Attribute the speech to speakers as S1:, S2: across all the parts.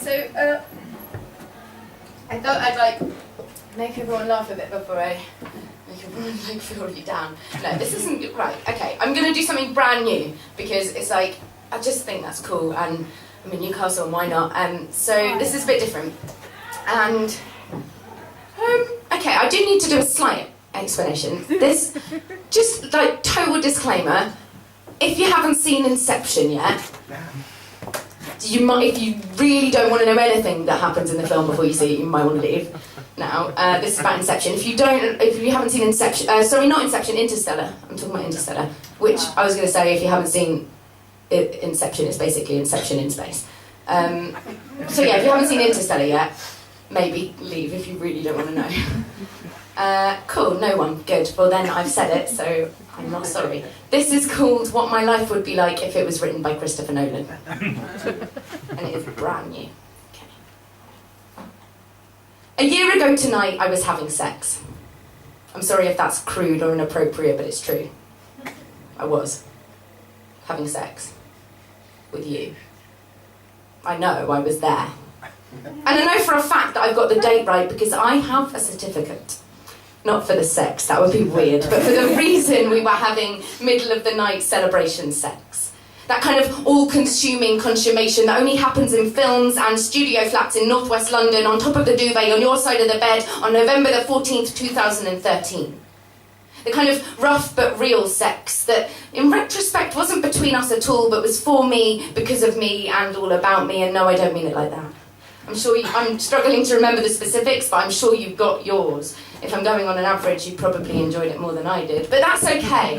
S1: So, I thought I'd make everyone laugh a bit before I make everyone feel really down. No, this isn't right. Okay, I'm gonna do something brand new because it's I just think that's cool, and I'm in Newcastle, and why not? So this is a bit different, and okay, I do need to do a slight explanation. This, just total disclaimer. If you haven't seen Inception yet, if you really don't want to know anything that happens in the film before you see it, you might want to leave now. This is about Inception. If you haven't seen Inception, sorry, not Inception, Interstellar. I'm talking about Interstellar, which I was going to say, if you haven't seen Inception, it's basically Inception in space. So yeah, if you haven't seen Interstellar yet, maybe leave if you really don't want to know. Cool, no one. Good. Well then, I've said it, so I'm not sorry. This is called What My Life Would Be Like If It Was Written by Christopher Nolan. And it is brand new. Okay. A year ago tonight, I was having sex. I'm sorry if that's crude or inappropriate, but it's true. I was having sex with you. I know, I was there. And I know for a fact that I've got the date right because I have a certificate. Not for the sex, that would be weird, but for the reason we were having middle of the night celebration sex. That kind of all-consuming consummation that only happens in films and studio flats in northwest London on top of the duvet on your side of the bed on November the 14th, 2013. The kind of rough but real sex that, in retrospect, wasn't between us at all, but was for me, because of me, and all about me, and no, I don't mean it like that. I'm struggling to remember the specifics, but I'm sure you've got yours. If I'm going on an average, you probably enjoyed it more than I did. But that's okay.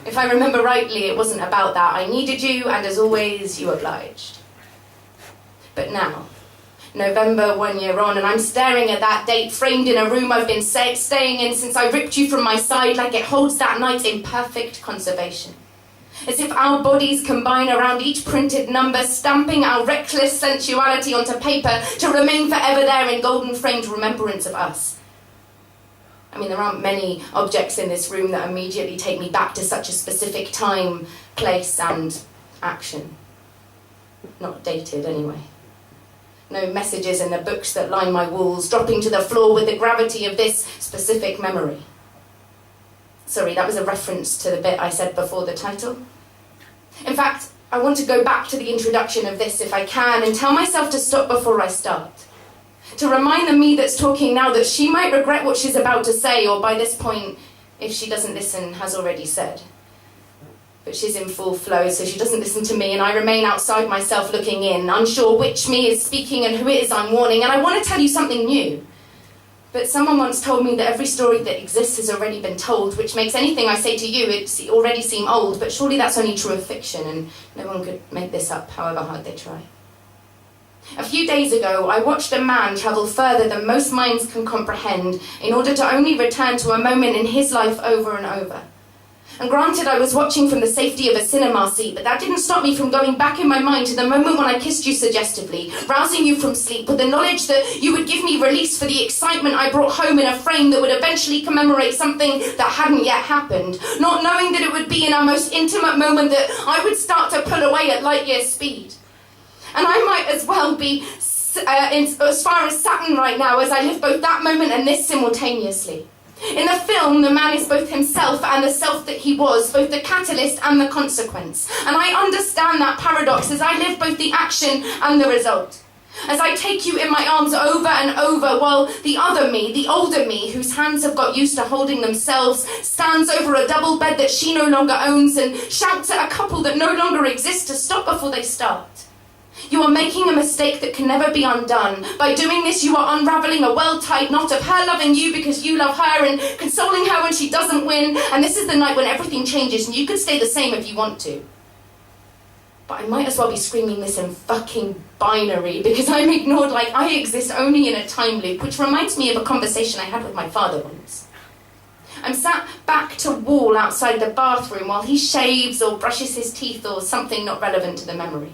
S1: If I remember rightly, it wasn't about that. I needed you, and as always, you obliged. But now, November, 1 year on, and I'm staring at that date framed in a room I've been staying in since I ripped you from my side, like it holds that night in perfect conservation. As if our bodies combine around each printed number, stamping our reckless sensuality onto paper to remain forever there in golden-framed remembrance of us. I mean, there aren't many objects in this room that immediately take me back to such a specific time, place, and action. Not dated, anyway. No messages in the books that line my walls, dropping to the floor with the gravity of this specific memory. Sorry, that was a reference to the bit I said before the title. In fact, I want to go back to the introduction of this if I can and tell myself to stop before I start. To remind the me that's talking now that she might regret what she's about to say, or by this point, if she doesn't listen, has already said. But she's in full flow, so she doesn't listen to me, and I remain outside myself looking in, unsure which me is speaking and who it is I'm warning, and I want to tell you something new. But someone once told me that every story that exists has already been told, which makes anything I say to you already seem old, but surely that's only true of fiction, and no one could make this up, however hard they try. A few days ago, I watched a man travel further than most minds can comprehend in order to only return to a moment in his life over and over. And granted, I was watching from the safety of a cinema seat, but that didn't stop me from going back in my mind to the moment when I kissed you suggestively, rousing you from sleep with the knowledge that you would give me release for the excitement I brought home in a frame that would eventually commemorate something that hadn't yet happened, not knowing that it would be in our most intimate moment that I would start to pull away at light year speed. And I might as well be as far as Saturn right now as I live both that moment and this simultaneously. In the film, the man is both himself and the self that he was, both the catalyst and the consequence. And I understand that paradox as I live both the action and the result. As I take you in my arms over and over while the other me, the older me, whose hands have got used to holding themselves, stands over a double bed that she no longer owns and shouts at a couple that no longer exists to stop before they start. You are making a mistake that can never be undone. By doing this, you are unraveling a well-tied knot of her loving you because you love her and consoling her when she doesn't win. And this is the night when everything changes and you can stay the same if you want to. But I might as well be screaming this in fucking binary because I'm ignored like I exist only in a time loop, which reminds me of a conversation I had with my father once. I'm sat back to wall outside the bathroom while he shaves or brushes his teeth or something not relevant to the memory.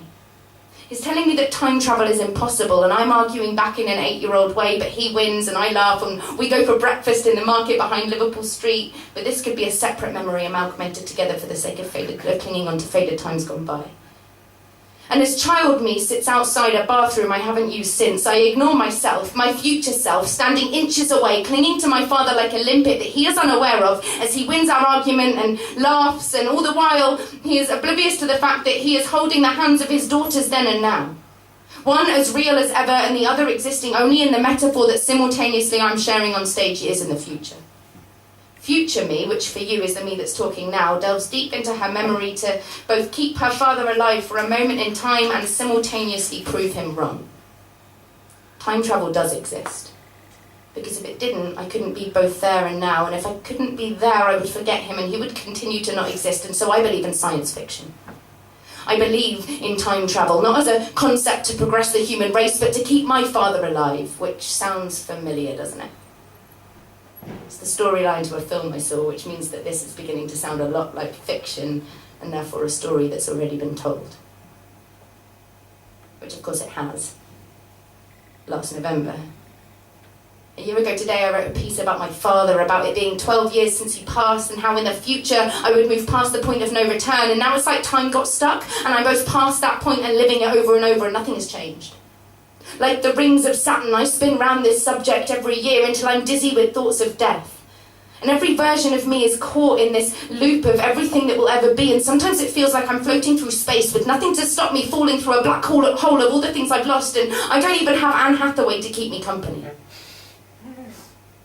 S1: He's telling me that time travel is impossible, and I'm arguing back in an 8-year-old way, but he wins and I laugh and we go for breakfast in the market behind Liverpool Street, but this could be a separate memory amalgamated together for the sake of clinging on to faded times gone by. And as child me sits outside a bathroom I haven't used since, I ignore myself, my future self, standing inches away, clinging to my father like a limpet that he is unaware of as he wins our argument and laughs, and all the while he is oblivious to the fact that he is holding the hands of his daughters then and now. One as real as ever and the other existing only in the metaphor that simultaneously I'm sharing on stage years in the future. Future me, which for you is the me that's talking now, delves deep into her memory to both keep her father alive for a moment in time and simultaneously prove him wrong. Time travel does exist. Because if it didn't, I couldn't be both there and now, and if I couldn't be there, I would forget him and he would continue to not exist, and so I believe in science fiction. I believe in time travel, not as a concept to progress the human race, but to keep my father alive, which sounds familiar, doesn't it? It's the storyline to a film I saw, which means that this is beginning to sound a lot like fiction, and therefore a story that's already been told. Which of course it has. Last November. A year ago today I wrote a piece about my father, about it being 12 years since he passed, and how in the future I would move past the point of no return, and now it's like time got stuck, and I'm both past that point and living it over and over, and nothing has changed. Like the rings of Saturn, I spin round this subject every year until I'm dizzy with thoughts of death. And every version of me is caught in this loop of everything that will ever be, and sometimes it feels like I'm floating through space with nothing to stop me falling through a black hole of all the things I've lost, and I don't even have Anne Hathaway to keep me company.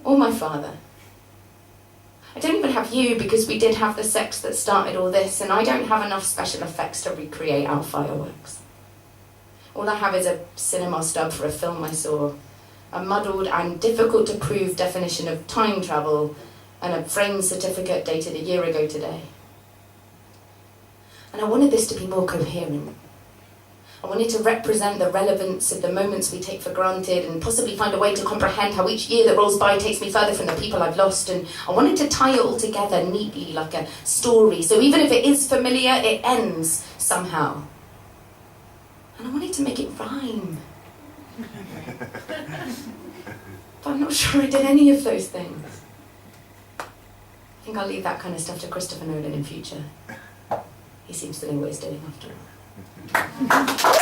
S1: Or my father. I don't even have you, because we did have the sex that started all this, and I don't have enough special effects to recreate our fireworks. All I have is a cinema stub for a film I saw, a muddled and difficult to prove definition of time travel, and a framed certificate dated a year ago today. And I wanted this to be more coherent. I wanted to represent the relevance of the moments we take for granted and possibly find a way to comprehend how each year that rolls by takes me further from the people I've lost, and I wanted to tie it all together neatly like a story, so even if it is familiar, it ends somehow. And I wanted to make it rhyme. But I'm not sure I did any of those things. I think I'll leave that kind of stuff to Christopher Nolan in future. He seems to know what he's doing after all.